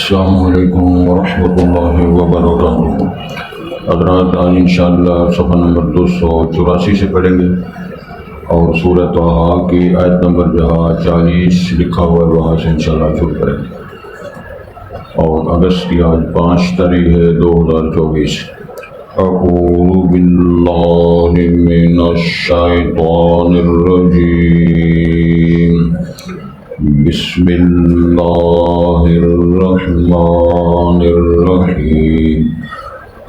السلام علیکم ورحمۃ اللہ وبرکاتہ۔ حضرات آج انشاءاللہ صفحہ نمبر 284 سے پڑھیں گے اور سورہ طٰہٰ کی آیت نمبر جہاں 40 لکھا ہوا ہے وہاں سے انشاءاللہ شروع کریں گے، اور اگست کی آج 5 تاریخ ہے 2024۔ اعوذ باللہ من الشیطان الرجیم، بسم اللہ الرحمن الرحیم۔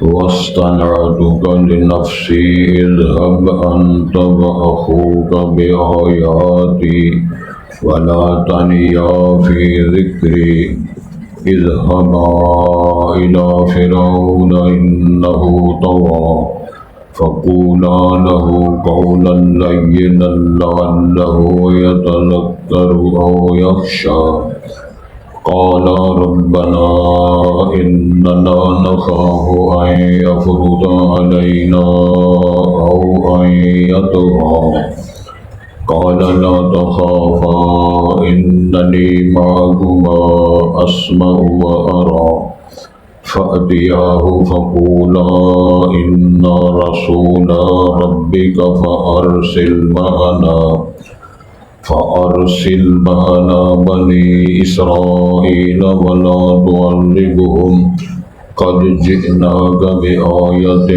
واصطنعتك لنفسی اذهب أنت وأخوك بآیاتی ولا تنیا فی ذکری اذهبا إلی فرعون إنه طغى فقولا له قولا لينا لعله يتذكر أو يخشى قال ربنا إننا نخاف أن يفرط علينا أو أن يطغى قال لا تخافا إنني معكما أسمع وأرى فأتياه فقولا إنا رسول ربك فأرسل معنا بني إسرائيل ولا تعذبهم قد جئناك بآية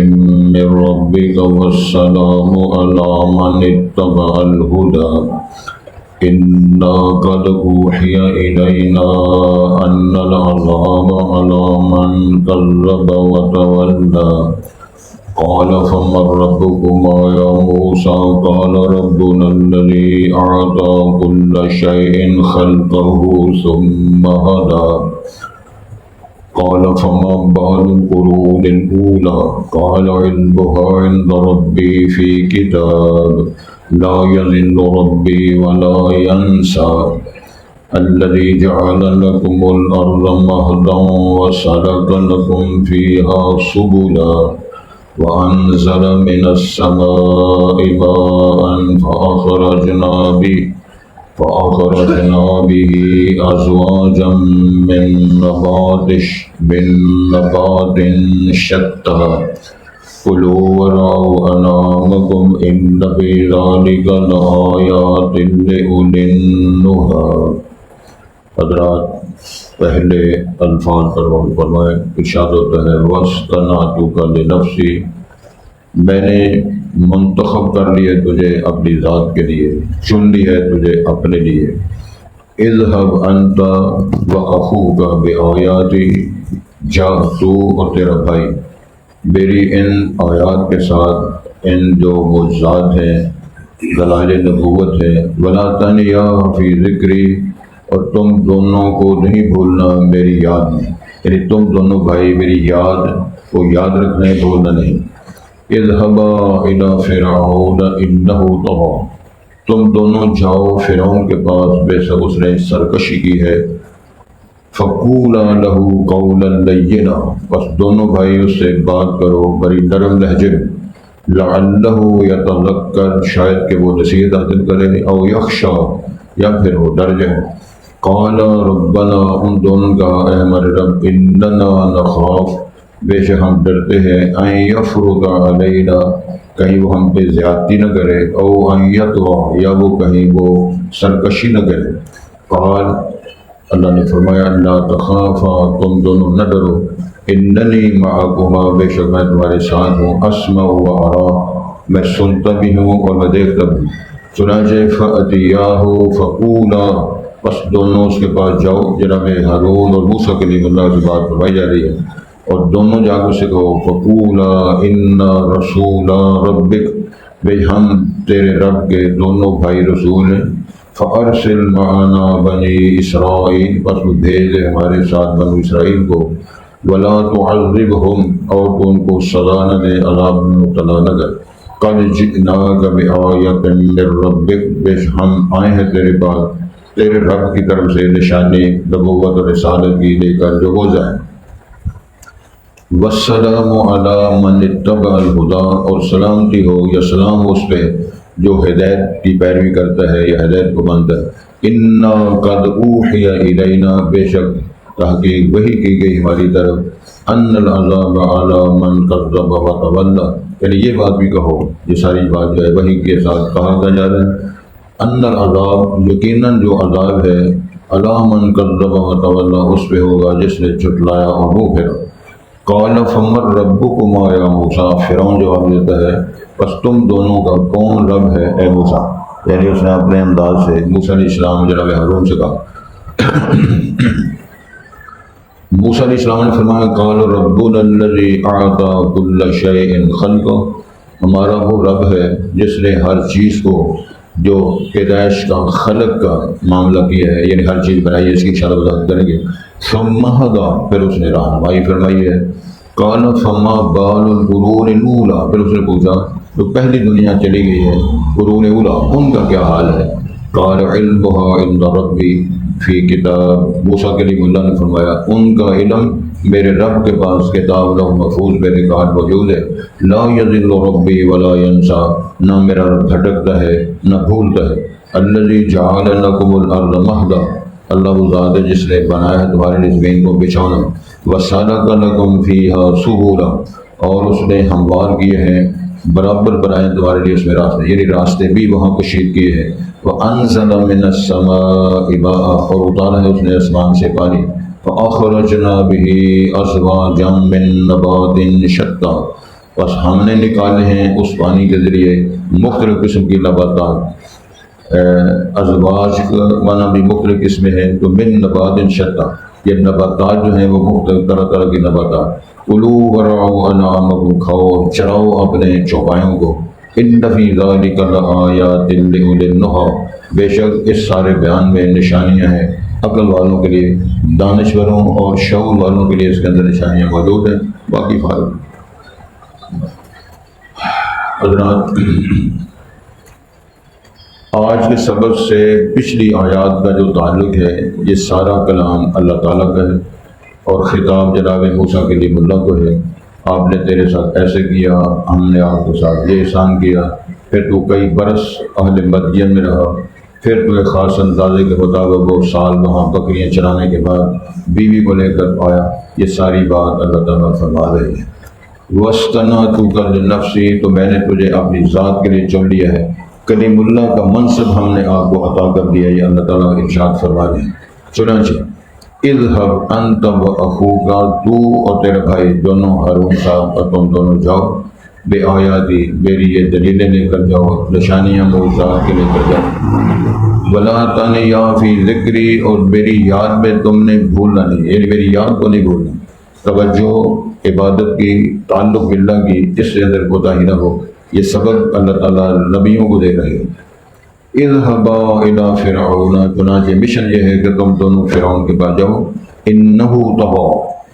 من ربك والسلام على من اتبع الهدى إنا قد أوحي إلينا أن العذاب على من كذب وتولى قال فمن ربكما يا موسى قال ربنا الذي أعطى كل شيء خلقه ثم هدى قال فما بال القرون الأولى قال علمها عند ربي في كتاب لا يضل ربي ولا ينسى الذي جعل لكم الأرض مهدا وسلك لكم فيها سبلا وأنزل من السماء ماء فأخرجنا به أزواجا من نبات شتى كلوا ورعوا أنعامكم إن في ذلك لآيات لأولي النهى۔ حضرات پہلے الفاظ پر غور فرمائیں۔ ارشاد ہوتا ہے واصطنعتک لنفسی، میں نے منتخب کر لی ہے تجھے اپنی ذات کے لیے، چن لی ہے تجھے اپنے لیے۔ اذهب انت واخوک بآیاتی، جا تو اور تیرا بھائی میری ان آیات کے ساتھ، ان جو معجزات ہیں، دلائل نبوت ہے، ولا تنیا فی ذکری، اور تم دونوں کو نہیں بھولنا میری یاد میں، یعنی تم دونوں بھائی میری یاد کو یاد رکھنا ہے، بھولنا نہیں۔ اذهبا الی فرعون انہ طغى، تم دونوں جاؤ فرعون کے پاس، بے شک اس نے سرکشی کی ہے۔ فقولا له قولا لینا، بس دونوں بھائی اس سے بات کرو بڑی نرم لہجے میں، لعلہ یتذکر، شاید کہ وہ نصیحت حاصل کرے، او یخشی، یا پھر وہ ڈر جائے۔ قال ربنا، ان دونوں کا اے ہمارے رب، اننا نخاف، بے شک ہم ڈرتے ہیں، ان یفرط علینا، کہیں وہ ہم پہ زیادتی نہ کرے، او ان یطغى، یا وہ کہیں وہ سرکشی نہ کرے۔ قال، اللہ نے فرمایا، لا تخافا، تم دونوں نہ ڈرو، اننی معکما، بے شک میں تمہارے ساتھ ہوں، اسمع و ارا، میں سنتا بھی ہوں اور میں دیکھتا بھی ہوں۔ چنانچہ فأتیاہ فقولا، بس دونوں اس کے پاس جاؤ، جناب ہارون اور موسیٰ کے لیے اللہ سے بات فرمائی جا رہی ہے، اور دونوں جا کر سے کہو فقولا انا رسول ربک، بے ہم تیرے رب کے دونوں بھائی رسول ہیں، فارسل معنا بنی اسرائیل، بس وہ بھیج دے ہمارے ساتھ بنو اسرائیل کو، ولا تعذبہم، اور تو ان کو سزا نہ دے، عذاب میں مبتلا نہ کر، قد جئناک بآیۃ من ربک، بے شک ہم آئے ہیں تیرے پاس تیرے رب کی طرف سے نشانی نبوت اور رسالت کی لے کر جو ہو جائے۔ والسلام علی من اتبع الہدی، اور سلامتی ہو یا سلام ہو اس پہ جو ہدایت کی پیروی کرتا ہے یا ہدایت کو مانتا ہے۔ انا قد اوحی الینا، بے شک تحقیق وہی کی گئی ہماری طرف ان العذاب علی من کذب وتولی، یعنی یہ بات بھی کہو، یہ ساری بات جو ہے وہی کے ساتھ کہا جا رہا ہے، ان العذاب یقیناً جو عذاب ہے علی من کذب وتولی اس پہ ہوگا جس نے جھٹلایا اور منہ پھیرا۔ قال فمن ربکما یا موسیٰ، فرعون جواب دیتا ہے بس تم دونوں کا کون رب ہے اے موسیٰ، یعنی اس نے اپنے انداز سے موسیٰ علیہ السلام جناب ہارون سے کہا۔ موسیٰ علیہ السلام نے فرمایا قال ربنا الذی اعطى كل شیء خلقہ، ہمارا وہ رب ہے جس نے ہر چیز کو جو پیدائش کا خلق کا معاملہ کیا ہے، یعنی ہر چیز بنائی ہے، اس کی انشاءاللہ وضاحت کریں گے۔ ثم ہدی، پھر اس نے رہنمائی فرمائی ہے۔ قال فما بال القرون الاولی، پھر اس نے پوچھا جو پہلی دنیا چلی گئی ہے قرون اولی ان کا کیا حال ہے؟ قال علمها عند ربی فی کتاب، موسیٰ کلیم اللہ نے فرمایا ان کا علم میرے رب کے پاس کتاب لوح محفوظ میں ریکارڈ موجود ہے۔ لا یضل ربی ولا ینسا، نہ میرا رب بھٹکتا ہے نہ بھولتا ہے۔ الذی جعل لکم الارض مہدا، اللہ وہ ذات ہے جس نے بنایا ہے تمہارے لیے زمین کو بچھونا۔ وسلک لکم فیہا سبلا، اور اس نے ہموار کیے ہیں برابر بنائے تمہارے لیے اس میں راستے، یعنی راستے بھی وہاں کشید کیے ہیں۔ وانزل من السماء ماء، اور اتارا ہے اس نے آسمان سے پانی۔ فاخرجنا به ازواجا من نبات شتى، بس ہم نے نکالے ہیں اس پانی کے ذریعے مختلف قسم کی نباتات، ازواج کا معنی بھی مختلف قسمیں ہیں، تو من نبات شتى، یہ نباتات جو ہیں وہ مختلف طرح طرح کی نباتات۔ کلوا ورعوا انعامکم، کھاؤ چراؤ اپنے چوپایوں کو۔ ان فی ذلک لآیات لأولی النہی، بے شک اس سارے بیان میں نشانیاں ہیں عقل والوں کے لیے، دانشوروں اور شعور والوں کے لیے اس کے اندر نشانیاں موجود ہیں۔ باقی فارغ حضرات، آج کے سبق سے پچھلی آیات کا جو تعلق ہے یہ سارا کلام اللہ تعالیٰ کا ہے اور خطاب جناب موسیٰ کلیم اللہ کو ہے۔ آپ نے تیرے ساتھ ایسے کیا، ہم نے آپ کے ساتھ یہ احسان کیا، پھر تو کئی برس اہل مدین میں رہا، پھر تو ایک خاص اندازے کے مطابق وہ سال وہاں بکریاں چرانے کے بعد بیوی کو لے کر آیا۔ یہ ساری بات اللہ تعالیٰ فرما رہے ہیں۔ وَاسْتَنَعْتُكَ لِنَفْسِي، تو میں نے تجھے اپنی ذات کے لیے چن لیا ہے۔ کلیم اللہ کا منصب ہم نے آپ کو عطا کر دیا، یہ اللہ تعالیٰ ارشاد فرما رہے ہیں۔ چنانچہ اذهب انت واخوك، تو اور تیرا بھائی دونوں ہارون صاحب اور تم دونوں جاؤ، بے آیاتی، میری یہ دلیلیں لے کر جاؤ، نشانیاں موسیٰ کے لے کر جاؤ۔ ولا تنیا فی ذکری، اور میری یاد میں تم نے بھولنا نہیں، یعنی میری یاد کو نہیں بھولنا۔ توجہ عبادت کی، تعلق باللہ کی، اس سے اندر کوتاہی نہ ہو۔ یہ سبق اللہ تعالیٰ نبیوں کو دے رہے ہیں۔ اذهبا الى فرعون، چنانچہ مشن یہ ہے کہ تم دونوں فرعون کے پاس جاؤ۔ انہ طغی،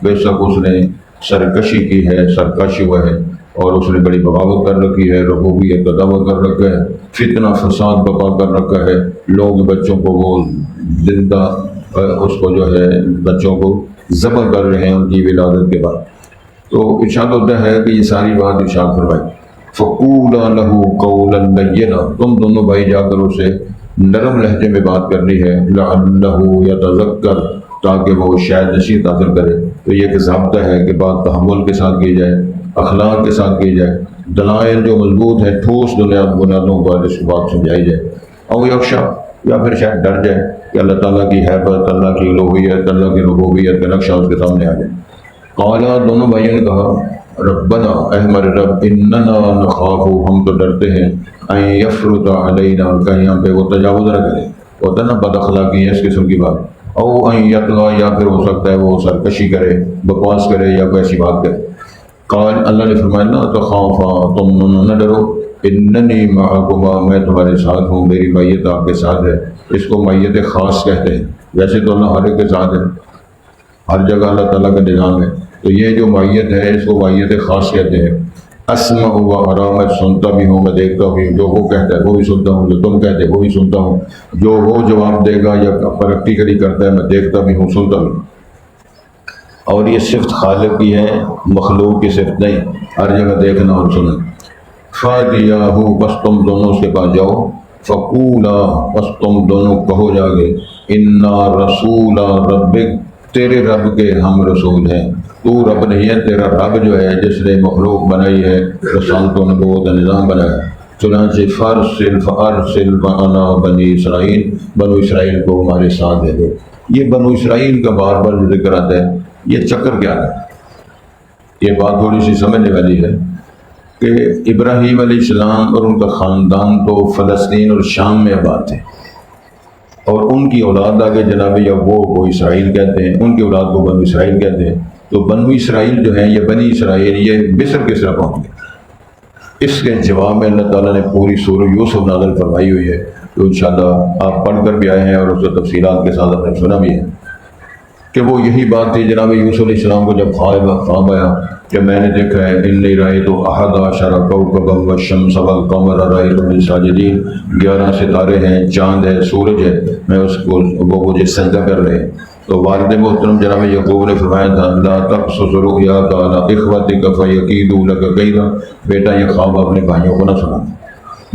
بے شک اس نے سرکشی کی ہے، سرکش ہوا ہے، اور اس نے بڑی بغاوت کر رکھی ہے، ربوبیت کا دعویٰ کر رکھا ہے، فتنہ فساد برپا کر رکھا ہے۔ لوگ بچوں کو وہ زندہ اس کو جو ہے بچوں کو ذبح کر رہے ہیں ان کی ولادت کے بعد۔ تو ارشاد ہوتا ہے کہ یہ ساری بات ارشاد فرمائی۔ فَقُولَا لَهُ قَوْلًا لَيِّنًا، تم دونوں بھائی جا کر اسے نرم لہجے میں بات کرنی ہے۔ لَعَلَّهُ يَتَذَكَّرُ، تاکہ وہ شاید نصیحت حاصل کرے۔ تو یہ ایک ضابطہ ہے کہ بات تحمل کے ساتھ کی جائے، اخلاق کے ساتھ کی جائے، دلائل جو مضبوط ہیں ٹھوس بنیادوں پر اس بات سمجھائی جائے۔ اور یکشا، یا پھر شاید ڈر جائے کہ اللہ تعالیٰ کی حیبت، اللہ کی الوہیت، اللہ کی ربوبیت کا نقشہ اس کے سامنے آ جائے۔ قالا، دونوں بھائیوں نے کہا، ربنا، اے ہمارے رب، اننا نخاف، ہم تو ڈرتے ہیں، ان یفرط علینا، کہیں ہم پہ وہ تجاوز نہ کرے، ہوتا نا بد اخلاقی ہے اس قسم کی بات، او ان یطغی، یا پھر ہو سکتا ہے وہ سرکشی کرے، بکواس کرے یا کوئی ایسی بات کرے۔ قال، اللہ نے فرمایا لا تخافا، تم دونوں نہ ڈرو، اننی معکما، میں تمہارے ساتھ ہوں، میری معیت آپ کے ساتھ ہے۔ اس کو معیت خاص کہتے ہیں، ویسے تو اللہ ہر ایک کے ساتھ ہے، ہر جگہ اللہ تعالیٰ کا نظام ہے، تو یہ جو معیت ہے اس کو معیت خاص کہتے ہیں۔ اسمع و ارا، میں سنتا بھی ہوں، میں دیکھتا بھی ہوں، جو وہ کہتا ہے وہ بھی سنتا ہوں، جو تم کہتے وہ بھی سنتا ہوں، جو وہ جواب دے گا یا پریکٹیکلی کرتا ہے میں دیکھتا بھی ہوں، سنتا بھی ہوں۔ اور یہ صفت خالق کی ہے، مخلوق کی صفت نہیں، ہر جگہ دیکھنا اور سننا۔ فَاتِيَاهُ، بس تم دونوں اس کے پاس جاؤ، فَقُولَا، بس تم دونوں کہو جا کے، اِنَّا رَسُولَ رَبِّكَ، تیرے رب کے ہم رسول ہیں، تو رب نہیں ہے، تیرا رب جو ہے جس نے مخلوق بنائی ہے، رسالت و نبوت کا نظام بنایا ہے۔ چنانچہ فارسل معنا بنی اسرائیل، بنو اسرائیل کو ہمارے ساتھ دے دو۔ یہ بنو اسرائیل کا بار بار ذکر آتا ہے، یہ چکر کیا ہے؟ یہ بات تھوڑی سی سمجھنے والی ہے کہ ابراہیم علیہ السلام اور ان کا خاندان تو فلسطین اور شام میں آباد تھے، اور ان کی اولاد آگے جناب یعقوب کو اسرائیل کہتے ہیں، ان کی اولاد کو بنو اسرائیل کہتے ہیں۔ تو بنو اسرائیل جو ہیں، یہ بنی اسرائیل، یہ مصر کس طرح پہنچ گئے؟ اس کے جواب میں اللہ تعالیٰ نے پوری سورہ یوسف نازل فرمائی ہوئی ہے، تو انشاءاللہ آپ پڑھ کر بھی آئے ہیں اور اس کو تفصیلات کے ساتھ آپ نے سنا بھی ہے کہ وہ یہی بات تھی جناب یوسف علیہ السلام کو جب خواب آیا کہ میں نے دیکھا ہے انی رأیت احد عشر کوکبا والشمس والقمر رأیتهم ساجدین، 11 ستارے ہیں، چاند ہے، سورج ہے، میں اس کو وہ مجھے سجدہ کر رہے ہیں۔ تو والد محترم جناب یعقوب نے فرمایا تھا لا تقصص رؤیاک علی اخوتک فیکیدوا لک کیدا، بیٹا یہ خواب اپنے بھائیوں کو نہ سنا۔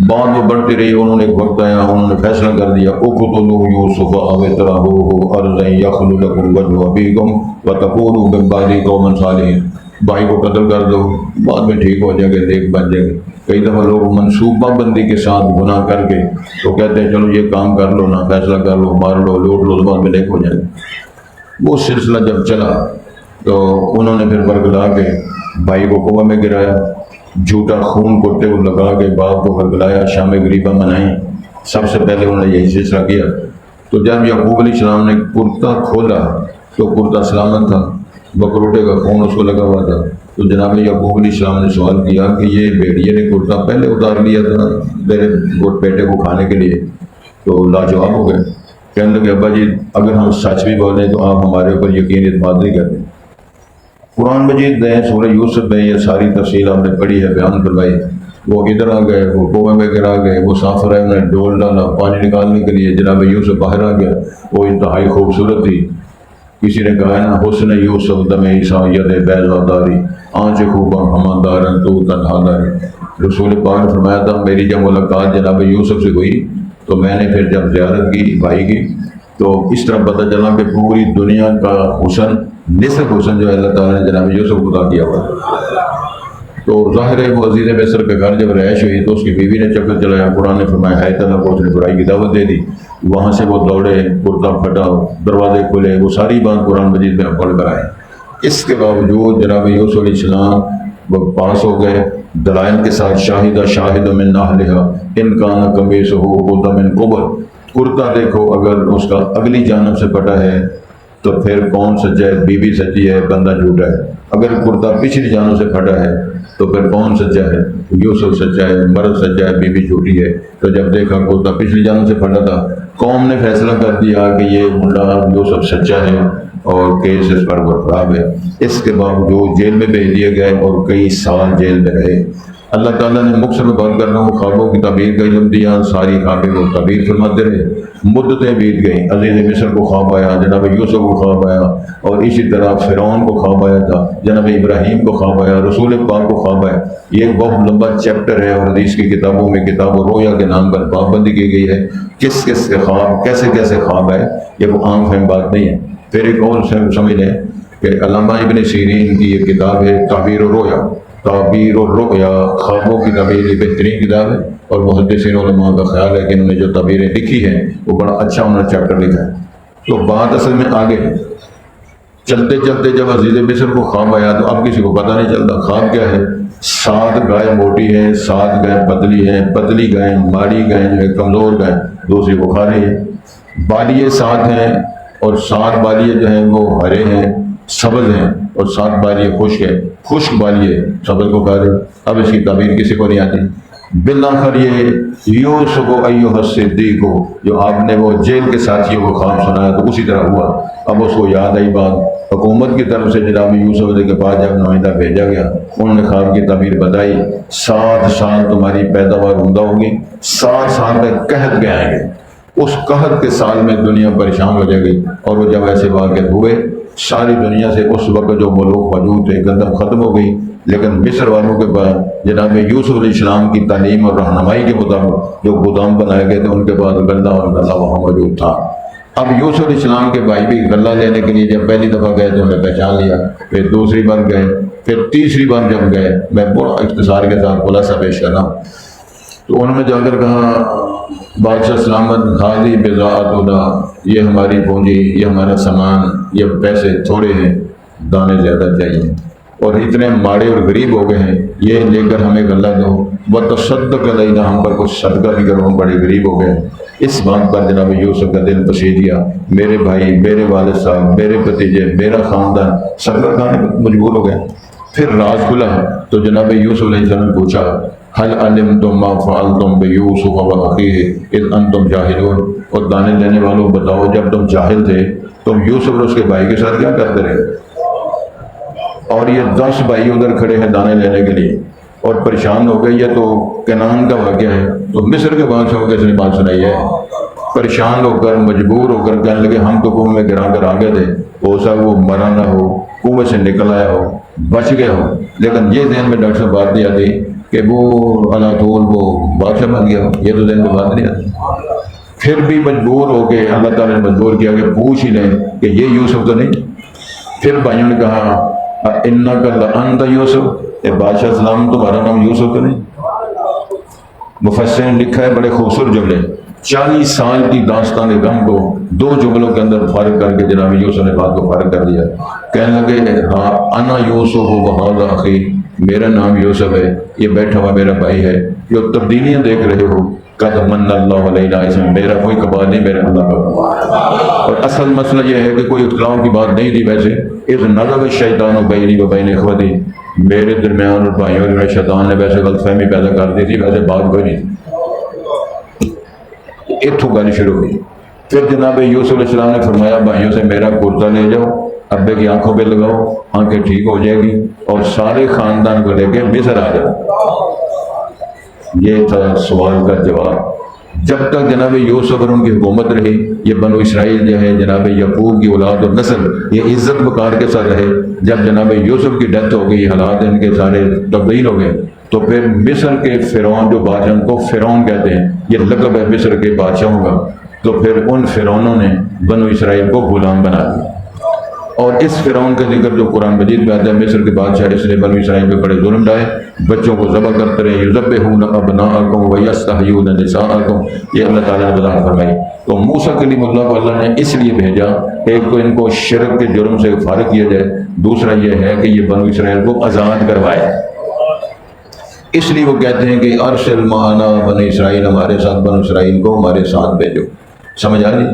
بات وہ بڑھتی رہی، انہوں نے ایک وقت آیا، انہوں نے فیصلہ کر دیا اقتلوا یوسف او اطرحوه ارضا یخل لکم وجه ابیکم وتکونوا من بعدہ قوما صالحین، بھائی کو قتل کر دو، بعد میں ٹھیک ہو جائے گے، نیک بن جائے گے۔ کئی دفعہ لوگ منصوبہ بندی کے ساتھ گناہ کر کے تو کہتے ہیں چلو یہ کام کر لو نا، فیصلہ کر لو، مار لو، لوٹ لو، بعد میں نیک ہو جائے گے۔ وہ سلسلہ جب چلا تو انہوں نے پھر برگلا کے بھائی کو کنویں میں گرایا، جھوٹا خون کتے کو لگا کے باپ کو برگلایا، شام غریبہ منائیں، سب سے پہلے انہوں نے یہی سلسلہ کیا۔ تو جب یعقوب علیہ السلام نے کرتا کھولا تو کرتا سلامت تھا، بکروٹے کا خون اس کو لگا ہوا تھا۔ تو جناب یعقوب علیہ السلام نے سوال کیا کہ یہ بھیڑیے نے کرتا پہلے اتار لیا تھا میرے بیٹے کو کھانے کے لیے؟ تو لاجواب ہو گئے، کہنے لگے ابا جی اگر ہم سچ بھی بولیں تو آپ ہمارے اوپر یقین اعتماد نہیں کرتے۔ قرآن مجید میں سورہ یوسف میں یہ ساری تفصیل آپ نے پڑھی ہے، بیان کروائی۔ وہ ادھر آ گئے، وہ کنویں میں گر آ گئے، وہ سافر ہے، انہوں نے ڈول ڈالا پانی نکالنے کے لیے، جناب یوسف باہر آ گیا، وہ انتہائی خوبصورت تھی۔ کسی نے کہا ہے نا حسن یوسف دم عیسیٰ ید بیضا داری آنچ خوباں ہمہ دارن تو تنہا داری۔ رسول پاک نے فرمایا تھا میری جب ملاقات جناب یوسف سے ہوئی تو میں نے پھر جب زیارت کی بھائی کی تو اس طرح پتہ چلا کہ پوری دنیا کا حسن، نصف حسن جو ہے اللہ تعالیٰ نے جناب یوسف کو عطا کیا ہوا۔ تو ظاہر ہے وہ عزیز مصر کے گھر جب رہائش ہوئی تو اس کی بیوی نے چکر چلایا، قرآن نے فرمایا ہے تعالیٰ کو اس نے برائی کی دعوت دے دی، وہاں سے وہ دوڑے، کرتا پھٹا، دروازے کھلے، وہ ساری بات قرآن مجید میں پڑھ کر آئے۔ اس کے باوجود جناب یوسف علیہ السلام وہ پاس ہو گئے دلائل کے ساتھ، شاہد من اہلہا ان کان قمیصہ قد من قبل، کرتا دیکھو اگر اس کا اگلی جانب سے پھٹا ہے تو پھر کون سچا ہے؟ بیوی سچی ہے، بندہ جھوٹا ہے۔ اگر کرتا پچھلی جانب سے پھٹا ہے تو پھر کون سچا ہے؟ یوسف سچا ہے، مرد سچا ہے، بیوی جھوٹی ہے۔ تو جب دیکھا کرتا پچھلی جانب سے پھٹا تھا، قوم نے فیصلہ کر دیا کہ یہ منڈا یوسف سچا ہے اور کیس اس پر وہ خراب ہے۔ اس کے باوجود جیل میں بھیج دیے گئے اور کئی سال جیل میں رہے۔ اللہ تعالیٰ نے مختصر میں بات کر رہا ہوں، خوابوں کی تعبیر کا علم دیا، ساری خوابیں کو تعبیر فرماتے رہے، مدتیں بیت گئیں۔ عزیز مصر کو خواب آیا، جناب یوسف کو خواب آیا، اور اسی طرح فرعون کو خواب آیا تھا، جناب ابراہیم کو خواب آیا، رسول پاک کو خواب آیا۔ یہ ایک بہت لمبا چیپٹر ہے اور حدیث کی کتابوں میں کتاب رویا کے نام پر پابندی کی گئی ہے، کس کس کے خواب کیسے کیسے خواب ہے، یہ وہ عام فہم بات نہیں ہے۔ پھر ایک اور سمجھ لیں کہ علامہ ابن سیرین کی یہ کتاب ہے تعبیر الرؤیا، تعبیر الرؤیا، خوابوں کی تعبیر، یہ بہترین کتاب ہے، اور محدثین علماء کا خیال ہے کہ انہوں نے جو تعبیریں لکھی ہیں وہ بڑا اچھا انہوں نے چیپٹر لکھا ہے۔ تو بات اصل میں آگے چلتے چلتے جب عزیز مصر کو خواب آیا تو اب کسی کو پتہ نہیں چلتا خواب کیا ہے۔ 7 گائے موٹی ہیں، 7 گائے پتلی ہیں، پتلی گائے ماڑی گائے جو ہے کمزور گائے، دوسری کو کھا رہی ہے۔ بالیے 7 ہیں اور 7 بالیے جو ہیں وہ ہرے ہیں، سبز ہیں، اور 7 بالیے خشک ہیں، خشک بالیے سبز کو کھا رہے۔ اب اس کی تعبیر کسی کو نہیں آتی۔ بالآخر یہ یوسف ایھا الصدیق کو جو آپ نے وہ جیل کے ساتھیوں کو خواب سنایا تو اسی طرح ہوا۔ اب اس کو یاد آئی بات، حکومت کی طرف سے جناب یوسف علیہ کے پاس جب نمائندہ بھیجا گیا، انہوں نے خواب کی تعبیر بتائی، 7 سال تمہاری پیداوار عمدہ ہوگی، 7 سال تک قحط کے آئیں گے، اس قحط کے سال میں دنیا پریشان ہو جائے گی۔ اور وہ جب ایسے واقعات ہوئے ساری دنیا سے اس وقت جو ملوک موجود تھے گندم ختم ہو گئی، لیکن مصر والوں کے بعد جناب یوسف علیہ السلام کی تعلیم اور رہنمائی کے مطابق جو گودام بنائے گئے تھے ان کے بعد گندم اور غلہ وہاں موجود تھا۔ اب یوسف علیہ السلام کے بھائی بھی غلہ لینے کے لیے جب پہلی دفعہ گئے تو انہیں پہچان لیا، پھر دوسری بار گئے، پھر تیسری بار جب گئے، میں بڑا اختصار کے ساتھ خلاصہ پیش کر رہا ہوں، تو انہوں نے جا کر کہا بادشاہ سلامت حاضی بضاعتنا، یہ ہماری پونجی، یہ ہمارا سامان، یہ پیسے تھوڑے ہیں، دانے زیادہ چاہیے، اور اتنے ماڑے اور غریب ہو گئے ہیں، یہ لے کر ہمیں غلہ دو، وتصدق علینا، ہم پر کچھ صدقہ بھی کرو، ہم بڑے غریب ہو گئے ہیں۔ اس بات پر جناب یوسف کا دل پسیج گیا، میرے بھائی، میرے والد صاحب، میرے بھتیجے، میرا خاندان صدقہ کھانے پر مجبور ہو گئے۔ پھر راز کھلا تو جناب یوسف علیہ السلام نے پوچھا هل علمتم ما فعلتم بیوسف واخیہ اذ انتم جاہلون، اور دانے لینے والوں بتاؤ جب تم جاہل تھے تم یوسف اور اس کے بھائی کے ساتھ کیا کرتے رہے؟ اور یہ 10 بھائی ادھر کھڑے ہیں دانے لینے کے لیے اور پریشان ہو گئے۔ یہ تو کنعان کا واقعہ ہے، تو مصر کے بادشاہ کو کس نے بات سنائی ہے؟ پریشان ہو کر مجبور ہو کر کہنے لگے ہم تو کنویں میں گرا کر آ گئے تھے، ہو سکتا وہ مرا نہ ہو، کنویں سے نکل آیا ہو، بچ گیا ہو، لیکن یہ ذہن میں ڈاکٹر صاحب بات نہیں آتی کہ وہ اللہ طول وہ بادشاہ بن گیا ہو، یہ تو ذہن میں بات نہیں آتی۔ پھر بھی مجبور ہو کے اللہ تعالیٰ نے مجبور کیا کہ پوچھ ہی لیں کہ یہ یوسف تو نہیں۔ پھر بھائیوں نے کہا اِنَّكَ لَأَنْتَ یوسف، اے بادشاہ سلام تمہارا نام یوسف تو نہیں؟ مفسرین نے لکھا ہے بڑے خوبصورت جملے، 40 سال کی داستان غم کو 2 جملوں کے اندر فارغ کر کے جناب یوسف نے بات کو فارغ کر دیا۔ کہنے لگے ہاں انا یوسف وہذا اخی، میرا نام یوسف ہے، یہ بیٹھا ہوا میرا بھائی ہے۔ جو تبدیلیاں دیکھ رہے ہو قد من اللہ علینا، اس میں میرا کوئی کمال نہیں، میرا اللہ کا کمال۔ اور اصل مسئلہ یہ ہے کہ کوئی اختلاف کی بات نہیں تھی، ویسے اذ نزغ الشیطان بینی و بین اخوتی، میرے درمیان اور بھائیوں میں شیطان نے ویسے غلط فہمی پیدا کر دی تھی، ویسے بات کوئی نہیں تھی۔ اتھوں گل شروع ہوئی۔ پھر جناب یوسف علیہ السلام نے فرمایا بھائیوں سے میرا کرتا لے جاؤ، ابے کی آنکھوں پہ لگاؤ، آنکھیں ٹھیک ہو جائے گی، اور سارے خاندان کو لے کے مصر آ جاؤ۔ یہ تھا سوال کا جواب۔ جب تک جناب یوسف اور ان کی حکومت رہی، یہ بنو اسرائیل جو ہے جناب یعقوب کی اولاد اور نسل، یہ عزت وقار کے ساتھ رہے۔ جب جناب یوسف کی ڈیتھ ہو گئی، حالات ان کے سارے تبدیل ہو گئے، تو پھر مصر کے فرعون جو بادشاہ، ان کو فرعون کہتے ہیں، یہ لقب ہے مصر کے بادشاہوں کا، تو پھر ان فرعونوں نے بنو اسرائیل کو غلام بنا دیا۔ اور اس فرعون کا ذکر جو قرآن مجید میں آتا ہے، مصر کے بادشاہ اس نے بنو اسرائیل پہ بڑے ظلم ڈھائے، بچوں کو ذبح کرتے رہے، یذبحون ابناءکم ویستحیون نساءکم، یہ اللہ تعالیٰ نے وضاحت فرمائی۔ تو موسیٰ کلیم اللہ کو اللہ نے اس لیے بھیجا، ایک تو ان کو شرک کے جرم سے فارغ کیا جائے، دوسرا یہ ہے کہ یہ بنو اسرائیل کو آزاد کروائے۔ اس لیے وہ کہتے ہیں کہ ارسل معنا بنی اسرائیل، ہمارے ساتھ بنو اسرائیل کو ہمارے ساتھ بھیجو۔ سمجھ آ رہی؟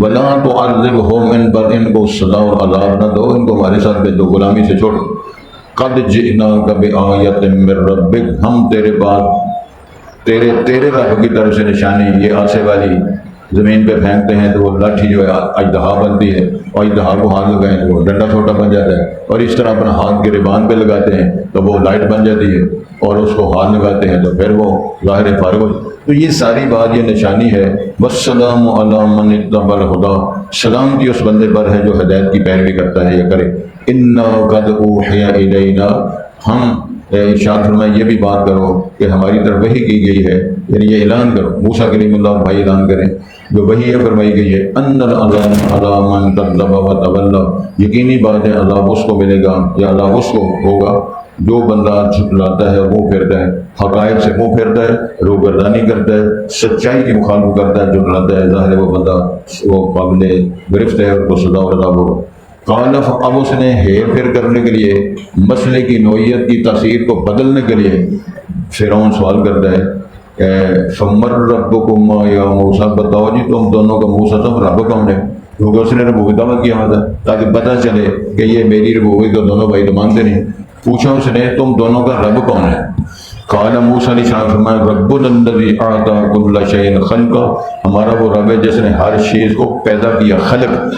وَلَا تُعَذِّبْهُمْ، ان پر ان کو سزا اور عذاب نہ دو، ان کو ہمارے ساتھ بھیجو، غلامی سے چھوڑو۔ قَدْ جِئْنَاكَ بِآیَةٍ مِّن رَّبِّكَ، ہم تیرے پاس تیرے رب کی طرف سے نشانی، یہ آسے والی زمین پہ پھینکتے ہیں تو وہ لاٹھی جو ہے اژدہا بنتی ہے، اور اژدہا کو ہاتھ لگائیں تو وہ ڈنڈا چھوٹا بن جاتا ہے، اور اس طرح اپنا ہاتھ کے ریبان پہ لگاتے ہیں تو وہ لائٹ بن جاتی ہے، اور اس کو ہاتھ لگاتے ہیں تو پھر وہ ظاہر فارغ ہو۔ تو یہ ساری بات یہ نشانی ہے۔ والسلام علی من اتبع الہدی، سلامتی اس بندے پر ہے جو ہدایت کی پیروی کرتا ہے یا کرے۔ انا قد اوحی الینا، ہم ارشاد فرمائے یہ بھی بات کرو کہ ہماری طرف وحی کی گئی ہے، یعنی یہ اعلان کرو، موسیٰ کلیم اللہ بھائی اعلان کریں جو وحی یہ فرمائی گئی ہے، ان العذاب علی من کذب وتولی، یقینی بات ہے عذاب اس کو ملے گا یا عذاب اس کو ہوگا جو بندہ جھٹلاتا ہے، منہ پھیرتا ہے، حقائق سے منہ پھیرتا ہے، روگردانی کرتا ہے، سچائی کی مخالفت کرتا ہے، جھٹلاتا ہے، ظاہر ہے وہ بندہ وہ قابل گرفت ہے اور کو سزا اور عذاب ہوگا۔ قالف، اب اس نے ہیر پھیر کرنے کے لیے، مسئلے کی نوعیت کی تاثیر کو بدلنے کے لیے فرعون سوال کرتا ہے فمر ربکم یا موسیٰ، بتاؤ جی تم دونوں کا موسیٰ تم رب کون ہے؟ کیونکہ اس نے ربوبیت دعویٰ کیا ہوا تھا تاکہ پتہ چلے کہ یہ میری ربوبیت کو دونوں بھائی تو مانتے نہیں۔ پوچھا اس نے تم دونوں کا رب کون ہے؟ قال موسیٰ علیہ السلام فرمایا ربنا الذی اعطی کل شیء خلقہ، ہمارا وہ رب ہے جس نے ہر چیز کو پیدا کیا، خلق،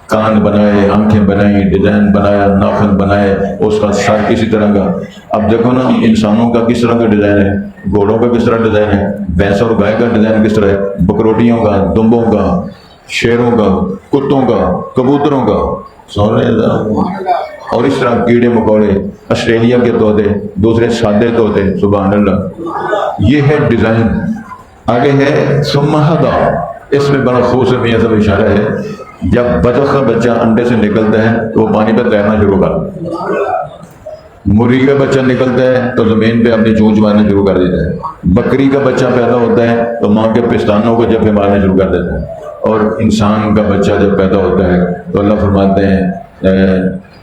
کان بنائے، آنکھیں بنائی، ڈیزائن بنایا، ناخن بنائے، اس کا سر کسی طرح کا۔ اب دیکھو نا انسانوں کا کس طرح کا ڈیزائن ہے، گھوڑوں کا کس طرح ڈیزائن ہے، بھینس اور گائے کا ڈیزائن کس طرح ہے، بکروٹیوں کا، دمبوں کا، شیروں کا، کتوں کا، کبوتروں کا، اور اس طرح کیڑے مکوڑے، آسٹریلیا کے طوطے، دوسرے سادے طوطے، سبحان اللہ، یہ ہے ڈیزائن۔ آگے ہے ثم ہدی، اس میں بڑا خوبصورت میاں صاحب اشارہ ہے، جب بطخ کا بچہ انڈے سے نکلتا ہے تو وہ پانی پہ تیرنا شروع کر دیتا ہے، مرغی کا بچہ نکلتا ہے تو زمین پہ اپنی چونچ مارنا شروع کر دیتا ہے، بکری کا بچہ پیدا ہوتا ہے تو ماں کے پستانوں کو جب مارنا شروع کر دیتا ہے، اور انسان کا بچہ جب پیدا ہوتا ہے تو اللہ فرماتے ہیں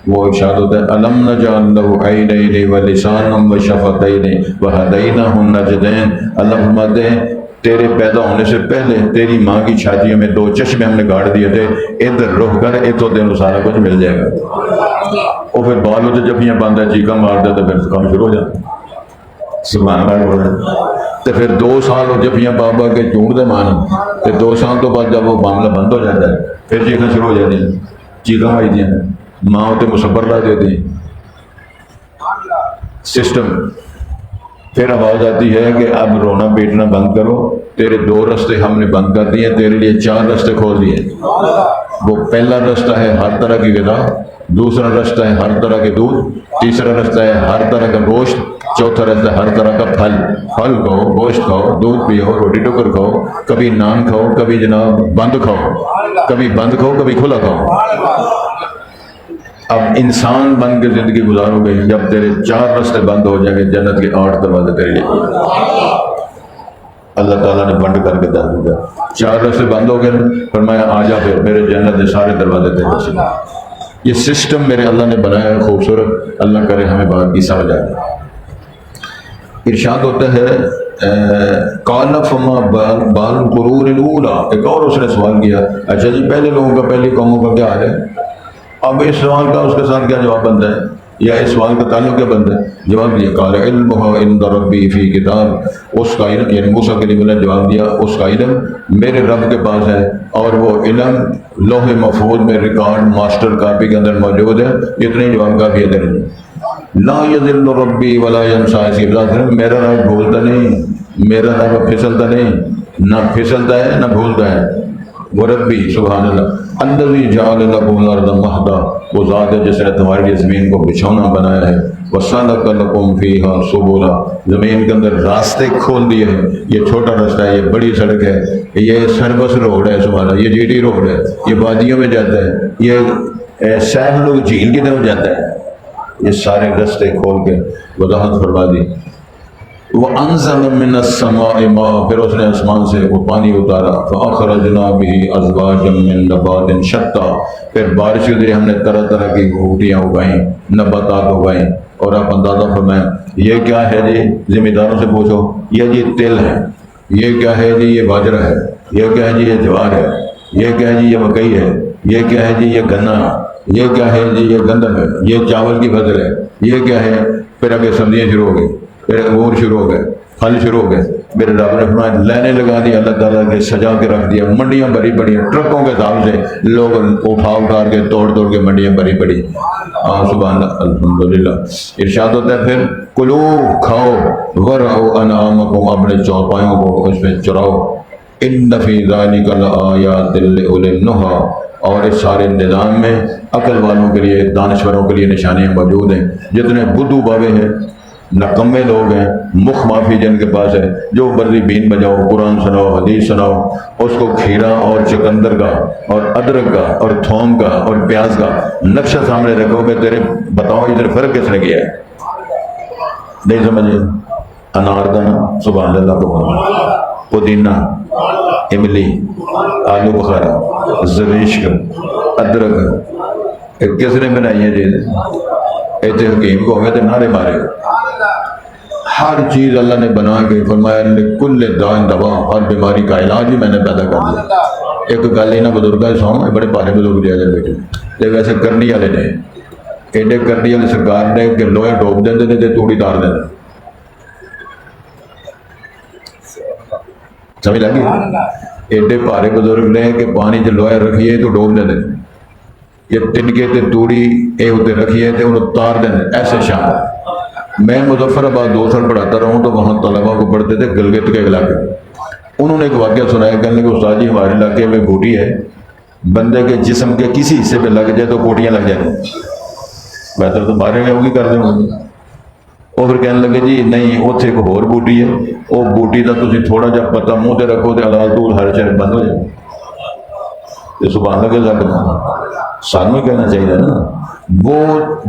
وہ ارشاد ہوتا ہے الم نجعل له عینین ولسانا وشفتین وہدیناہ النجدین، اللہ فرماتے ہیں تیرے پیدا ہونے سے پہلے تیری ماں کی چھاتیوں میں 2 چشمے ہم نے گاڑ دیے تھے، ادھر رخ کر اتو تینوں سارا کچھ مل جائے گا۔ وہ پھر بال ہوتے جب باندھا چیخا مار دیتے پھر کام شروع ہو جاتا، سبحان اللہ۔ تو پھر 2 سال ہو جفیاں بابا کے چونڈ دے مانا، پھر 2 سال تو بعد جب وہ معاملہ بند ہو جاتا ہے پھر چیخا شروع ہو جاتی ہیں، چیخا آئی دیا ماں ہوتے مصبر لا دیتی ہیں سسٹم، پھر آواز آتی ہے کہ اب رونا پیٹنا بند کرو، تیرے 2 رستے ہم نے بند کر دیے، تیرے لیے 4 رستے کھول دیے۔ وہ پہلا رستہ ہے ہر طرح کی غذا، دوسرا رستہ ہے ہر طرح کے دودھ، تیسرا رستہ ہے ہر طرح کا گوشت، چوتھا رستہ ہے ہر طرح کا پھل کھاؤ، گوشت کھاؤ، دودھ پیو، روٹی ٹکر کھاؤ، کبھی نان کھاؤ، کبھی جناب بند کھاؤ، کبھی بند کھاؤ، کبھی کھلا کھاؤ۔ اب انسان بن کے زندگی گزارو گے، جب تیرے 4 رستے بند ہو جائیں گے جنت کے 8 دروازے تیرے لیے اللہ تعالیٰ نے بند کر کے دے دیا۔ 4 رستے بند ہو گئے، فرمایا آ جا پھر میرے جنت کے سارے دروازے تیرے سے۔ یہ سسٹم میرے اللہ نے بنایا ہے خوبصورت، اللہ کرے ہمیں بات کی سمجھ آئے۔ ارشاد ہوتا ہے قال فما بال القرون الاولی، ایک اور اس نے سوال کیا، اچھا جی پہلے لوگوں کا، پہلی قوموں کا کیا حال ہے؟ اب اس سوال کا اس کے ساتھ کیا جواب بنتا ہے، یا اس سوال کا تعلق کیا بنتا ہے؟ جواب دیا قال علمها عند ربی فی کتاب، اس کا علم یعنی موسیٰ کلیم اللہ نے جواب دیا اس کا علم میرے رب کے پاس ہے، اور وہ علم لوح محفوظ میں ریکارڈ ماسٹر کاپی کے اندر موجود ہے۔ اتنے جواب کافی ہے تیرے لیے۔ لا یضل ربی ولا ینسیٰ، اس کی بات میرا رب بھولتا نہیں، میرا رب پھسلتا نہیں، نہ پھسلتا ہے نہ بھولتا ہے۔ وہ ربی سبحان اللہ الذی جعل لکم الارض مہدا، وہ ذات ہے جس نے تمہارے لیے زمین کو بچھونا بنایا ہے، وسلک لکم فیہا سبلا، زمین کے اندر راستے کھول دیے ہیں، یہ چھوٹا راستہ ہے، یہ بڑی سڑک ہے، یہ سربس روڈ ہے، سبحان اللہ یہ جی ٹی روڈ ہے، یہ وادیوں میں جاتا ہے، یہ سیف لوگ جھیل کی طرف جاتا ہے، یہ سارے راستے کھول کے وضاحت فرما دی۔ وَأَنزَلَ مِنَ السَّمَاءِ مَاءً، پھر اس نے آسمان سے وہ پانی اتارا، فَأَخْرَجْنَا بِهِ أَزْوَاجًا مِّن نَبَاتٍ شَتَّىٰ، پھر بارش کے ذریعے ہم نے طرح طرح کی بوٹیاں اگائیں، نباتات اگائیں، اور آپ اندازہ فرمائیں یہ کیا ہے جی، ذمہ داروں سے پوچھو، یہ جی تل ہے، یہ کیا ہے جی، یہ باجرہ ہے، یہ کیا ہے جی، یہ جوار ہے، یہ کیا ہے جی، یہ مکئی ہے، یہ کیا ہے جی، یہ گنا، یہ کیا ہے جی، یہ گندم ہے، یہ چاول کی فصل ہے، یہ کیا ہے، پھر آگے سبزیاں شروع ہو گئی، پھر انگور شروع ہو گئے، پھل شروع ہو گئے، میرے رب نے فرمایا لائنیں لگا دی، اللہ تعالیٰ کے سجا کے رکھ دیا، منڈیاں بھری پڑی ہیں، ٹرکوں کے حساب سے لوگ اٹھا کے توڑ کے منڈیاں بھری پڑی، سبحان اللہ الحمدللہ۔ ارشاد ہوتا ہے پھر کلو کھاؤ، ورعوا انعامکم، اپنے چوپایوں کو اس میں چراؤ، ان فی ذلک لآیات لأولی النہی، اور اس سارے نظام میں عقل والوں کے لیے، دانشوروں کے لیے نشانیاں موجود ہیں۔ جتنے بدو باوے ہیں، نکمے لوگ ہیں، مخ معافی جن کے پاس ہے، جو مرضی بین بجاؤ، قرآن سناؤ، حدیث سناؤ، اس کو کھیرا اور چقندر کا اور ادرک کا اور تھوم کا اور پیاز کا نقشہ سامنے رکھو گے، تیرے بتاؤ ادھر فرق کس نے کیا ہے؟ نہیں سمجھے؟ اناردانہ سبحان اللہ کو، پودینہ، املی، آلو بخارا، زریشک، ادرک، کس نے بنائی ہے چیز؟ ایسے حکیم کو ہوئے تھے نعرے مارے، ہر چیز اللہ نے بنا کے فرمایا لکل داء دوا، ہر بیماری کا علاج بھی میں نے پیدا کر دیا۔ ایک گل ہی نہ بزرگاں سو بڑے پارے بزرگ لیا جائے بیٹھے، تے ویسے کرنی والے نے ایڈے کرنی والے سرکار نے کہ لوہے ڈوب دیندے نے تے توڑی تار دیندے، سمجھ لگی؟ ایڈے پارے بزرگ نے کہ پانی چ لوہے رکھیے تو ڈوب دیندے، یہ تنکے تے توڑی اے ہوتے رکھیے تے انہوں تار دیندے، ایسے شان۔ میں مظفر آباد 2 سال پڑھاتا رہا ہوں تو وہاں طلباء کو پڑھتے تھے گلگت کے علاقے، انہوں نے ایک واقعہ سنایا، کہنے کہ استاد جی ہمارے علاقے میں بوٹی ہے، بندے کے جسم کے کسی حصے پہ لگ جائے تو کوٹیاں لگ جائیں، بہتر تو مارے میں ہوگی کر دیں گے۔ وہ پھر کہنے لگے جی نہیں اتنے ایک اور بوٹی ہے، وہ بوٹی کا تھی تھوڑا جا پتا منہ تے رکھو تو حلال طول ہر شہر بند ہو جائے، تو سبحان اللہ کے سانوں ہی کہنا چاہیے نا. وہ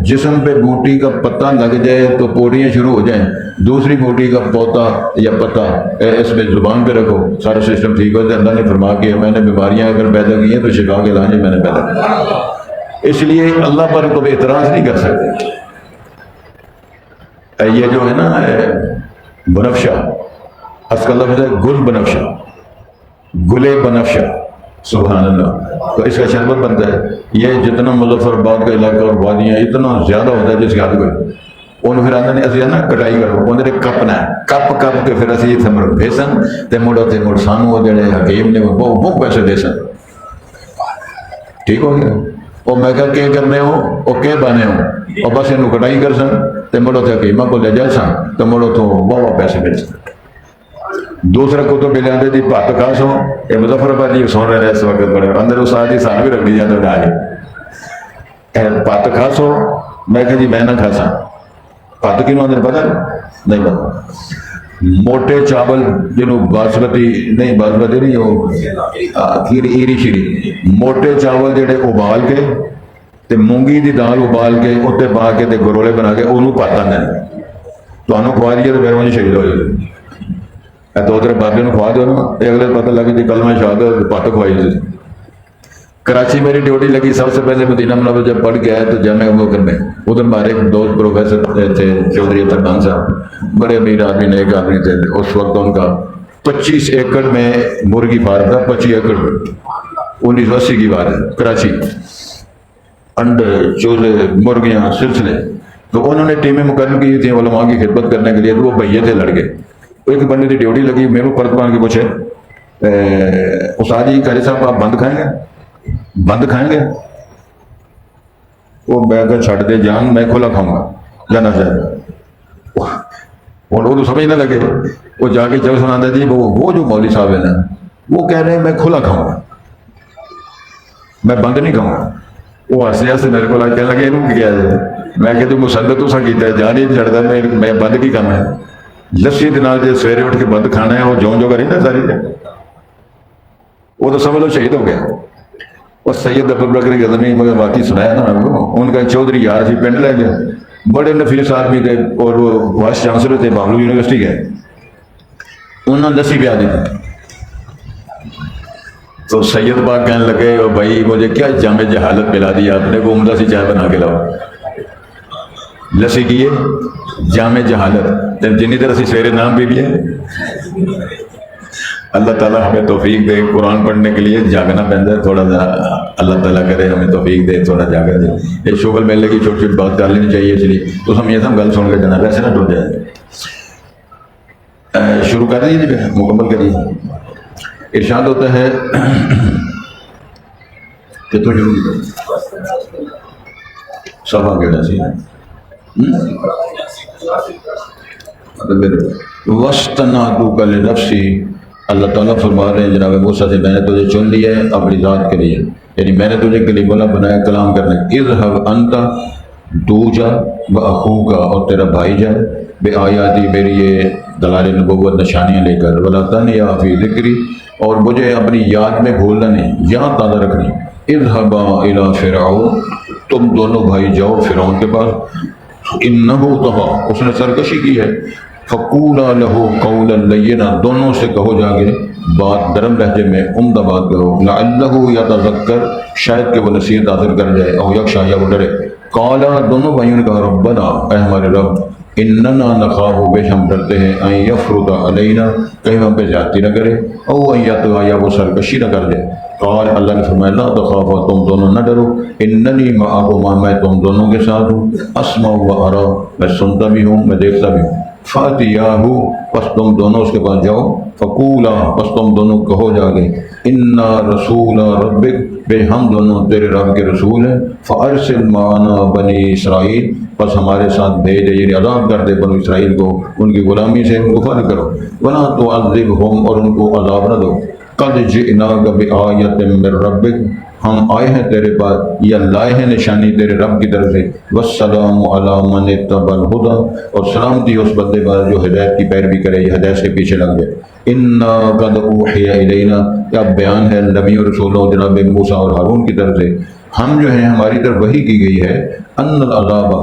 جسم پہ بوٹی کا پتہ لگ جائے تو پوٹیاں شروع ہو جائیں، دوسری بوٹی کا پوتا یا پتہ اس میں زبان پہ رکھو، سارا سسٹم ٹھیک ہو جائے. اللہ نے فرما کہ میں نے بیماریاں اگر پیدا کی ہیں تو شفا کے علاج میں نے پیدا کیا. اس لیے اللہ پر کوئی اعتراض نہیں کر سکتے. یہ جو ہے نا بنفشہ، اس کا لفظ ہے گل بنفشہ، گلے بنفشہ، سبحان اللہ. تو اس کا شربت بنتا ہے. یہ جتنا مظفر آباد کا علاقہ اور وادیاں اتنا زیادہ ہوتا ہے جس کے حد کوئی انہوں پھر آدھے اسی نا کٹائی کرو انہیں کپنا ہے، کپ کے پھر اسی اتنے مڑ بھیسن تے مڑو تے مڑ سانو جڑے حکیم نے وہ بہت پیسے دے سن. ٹھیک ہو گیا. وہ میں کہا کہ کرنے ہو وہ کہ بانے ہو اور بس انہوں کٹائی کر سن تے مڑو تے حکیمہ کو لے جا سن تو مڑو تو بہت پیسے مل سن. دوسرا کتب لے آتے جی پت کھا سو یہ مظفر آباد جی سن رہے ہیں اس وقت بڑے اندر اس آدھی سان بھی رکھنی جاتے ڈالے پت کھا سو. میں کہ جی میں نہ کھا سا. پت کی اندر پتا نہیں پتا. موٹے چاول جنہوں باسمتی نہیں، باسمتی نہیں وہ ایری شیری، موٹے چاول جڑے ابال کے تے مونگی دی دال ابال کے اتنے پا کے تے گرولے بنا کے انہوں پت آتے ہیں. تو انہوں کھوا دیے تو پھر مجھے شہید ہو جائے. دو تیرے بابے نے کھوا دو نا اگلے پتہ لگے جی کل میں شہادت پت کھوائی تھی. کراچی میری ڈیوٹی لگی سب سے پہلے مدینہ منورہ جب پڑھ کے آیا تو جامعہ ابوبکر میں ادھر ہمارے ایک دوست پروفیسر تھے چودھری اختر خان صاحب، بڑے امیر آدمی نیک آدمی تھے. اس وقت ان کا 25 ایکڑ میں مرغی فارم تھا. 25 ایکڑ 1980 کی بات ہے. کراچی انڈے چولہے مرغیاں سلسلے. تو انہوں نے ٹیمیں مقرر کی تھیں علماء کی خدمت کرنے کے لیے. تو وہ بھئیے تھے لڑکے. ایک بندے کی ڈیوٹی لگی میرے کو پرت مان کے پوچھے استاد جی قاری صاحب آپ بند کھائیں گے؟ بند کھائیں گے؟ وہ میں کہ چھٹ دے جان میں کھلا کھاؤں گا جانا چاہے. اور وہ تو سمجھ نہ لگے. وہ جا کے جب سنا دی وہ جو مولوی صاحب ہے نا وہ کہہ رہے ہیں میں کھلا کھاؤں گا میں بند نہیں کھاؤں گا. وہ ہنسے ہنسے میرے کو کہنے لگے یہ کیا ہے. میں کہ تو مسلط تو سا کیتا ہے جان ہی نہیں چڑھتا میں بند کی کھانا ہے. لسی دنال جی سویرے اٹھ کے بند کھانا ہے وہ جو کری نا ساری وہ تو سمجھ لو شہید ہو گیا. اور سید ابوبکر غزنوی مگر واقعی سنایا نا ان کا چودھری یار تھی پنڈ لے گئے بڑے نفیس آدمی تھے اور وہ وائس چانسلر تھے بابلو یونیورسٹی کے. انہوں نے لسی پیا دی تھی. تو سید پاک کہنے لگے اور بھائی مجھے کیا جامع جہالت پلا دی آپ نے وہ عمدہ سی چائے بنا کے لاؤ. لسی کیے جامع جہالت جنی طرح سے سویرے نام بھی لیے. اللہ تعالیٰ ہمیں توفیق دے. قرآن پڑھنے کے لیے جاگنا پہنتا ہے تھوڑا سا. اللہ تعالیٰ کرے ہمیں توفیق دے تھوڑا جاگر دے. یہ شغل میلے کی چھوٹی چھوٹی بات کر لینی چاہیے. اس لیے تو ہم یہ سب گل سن کے جانا ویسے نہ ٹوٹ جائے. شروع کر دیجیے مکمل کریے. ارشاد ہوتا ہے کہ تو شروع کر صفحہ کہنا سی وَاسْتَنَادُوكَ لِنَفْسِي. اللہ تعالیٰ فرما رہے ہیں جناب موسیٰ سے میں نے تجھے چن لیا ہے اپنی ذات کے لیے، یعنی میں نے تجھے کلیمہ بنایا کلام کرنے. اذهب انت تو جا وَأَخُوكَ اور تیرا بھائی جائے بآیاتی میری یہ دلائل نبوت نشانیاں لے کر وَلَا تَنْيَا فِي ذِكْرِي اور مجھے اپنی یاد میں بھولنا نہیں، یاد تازہ رکھنی. اذهبا إِلَى فِرْعَوْنَ تم دونوں بھائی جاؤ فرعون کے پاس. انہو طغیٰ اس نے سرکشی کی ہے. فقولا لہو قولا لینا دونوں سے کہو جا کے بات نرم لہجے میں عمدہ بات کہو. لعلہ یتذکر شاید کہ وہ نصیحت حاصل کر جائے او یخشی یا وہ ڈرے. قالا دونوں بھائیوں نے کہا ربنا اے ہمارے رب اننا نخاف بے ہم ڈرتے ہیں ان یفرط علینا کہیں ہم پہ زیادتی نہ کرے او ان یطغى یا وہ سرکشی نہ کر دے. قال اللہ نے فرمایا لا تخافا تم دونوں نہ ڈرو اننی معکما میں تم دونوں کے ساتھ ہوں اسمع و ارا میں سنتا بھی ہوں میں دیکھتا بھی ہوں. فاتیاہ پس تم دونوں اس کے پاس جاؤ. فقولا پس تم دونوں کہو جا کے انا رسول ربک بے ہم دونوں تیرے رب کے رسول ہیں. فارسل معنا بنی اسرائیل پس ہمارے ساتھ بھیجے یعنی عذاب کر دے بنو اسرائیل کو ان کی غلامی سے ان کو فرق کرو. ولا تعذبہم اور ان کو عذاب نہ دو. قد جئناک بآیۃ من ربک، ہم آئے ہیں تیرے پاس یا لائے ہیں نشانی تیرے رب کی طرف سے، والسلام علی من اتبع الہدی، اور سلامتی اس بندے پر جو ہدایت کی پیروی کرے یا ہدایت کے پیچھے لگ جائے۔ انا قد اوحی الینا، کیا بیان ہے نبی اور رسولوں جناب موسیٰ اور ہارون کی طرف سے، ہم جو ہیں ہماری طرف وحی کی گئی ہے، ان العذاب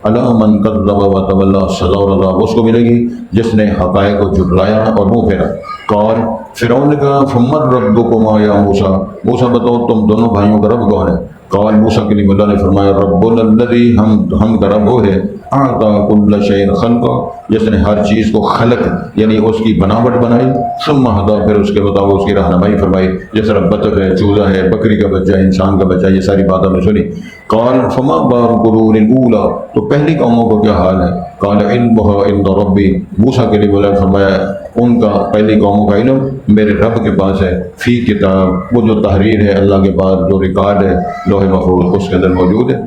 علی من کذب وتولی، سزا اور عذاب اس کو ملے گی جس نے حقائق کو جھٹلایا اور منہ پھیرا۔ قال، فرعون نے کہا، فمن ربکما یا موسیٰ، موسیٰ بتاؤ تم دونوں بھائیوں کا رب کون ہے؟ قال موسیٰ کے لیے اللہ نے فرمایا، ربنا الذی، ہم کا رب وہ ہے، اعطی کل شیء خلقا، جس نے ہر چیز کو خلق یعنی اس کی بناوٹ بنائی، ثم ہدی، پھر اس کے بتاؤ اس کی رہنمائی فرمائی، جس طرح بطخ ہے، چوزا ہے، بکری کا بچہ، انسان کا بچہ، یہ ساری بات ہم نے سنی۔ قال فما بال القرون الاولی، تو پہلی قوموں کو کیا حال ہے؟ قال علمها عند ربی، موسیٰ کے لیے بولا فرمایا ان کا پہلی قوموں کا علم میرے رب کے پاس ہے، فی کتاب، وہ جو تحریر ہے اللہ کے پاس، جو ریکارڈ ہے لوح محفوظ اس کے اندر موجود ہے۔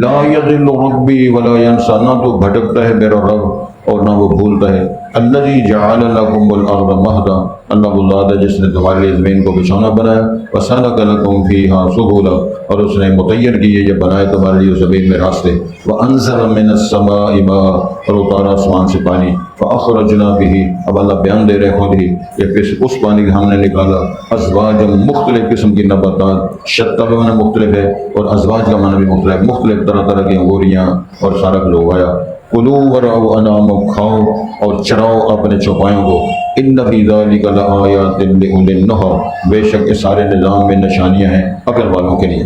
لا یضل ربی ولا ینسیٰ، نہ تو بھٹکتا ہے میرا رب اور نہ وہ بھولتا ہے۔ الذی جعل لکم الارض مہدا، اللہ وہ ذات ہے جس نے تمہارے لیے زمین کو بچھونا بنایا، وسلک لکم فیہا سبلا، اور اس نے متعین کیے یہ بنائے تمہارے لیے زمین میں راستے، وانزل من السماء ماء، اور اتارا آسمان سے پانی، فاخرجنا بہ، اب اللہ بیان دے رہے خود ہی کہ اس پانی ہم نے نکالا، ازواج مختلف قسم کی نباتات، شتہ بمعنی مختلف ہے اور ازواج کا معنی بھی مختلف، مختلف طرح طرح کی انگوریاں اور سارا کلو آیا۔ کلوا ورعوا انعامکم، کھاؤ اور چراؤ اپنے چوپایوں کو، ان فی ذلک لآیات لأولی النہی، بے شک اس سارے نظام میں نشانیاں ہیں عقل والوں کے لیے۔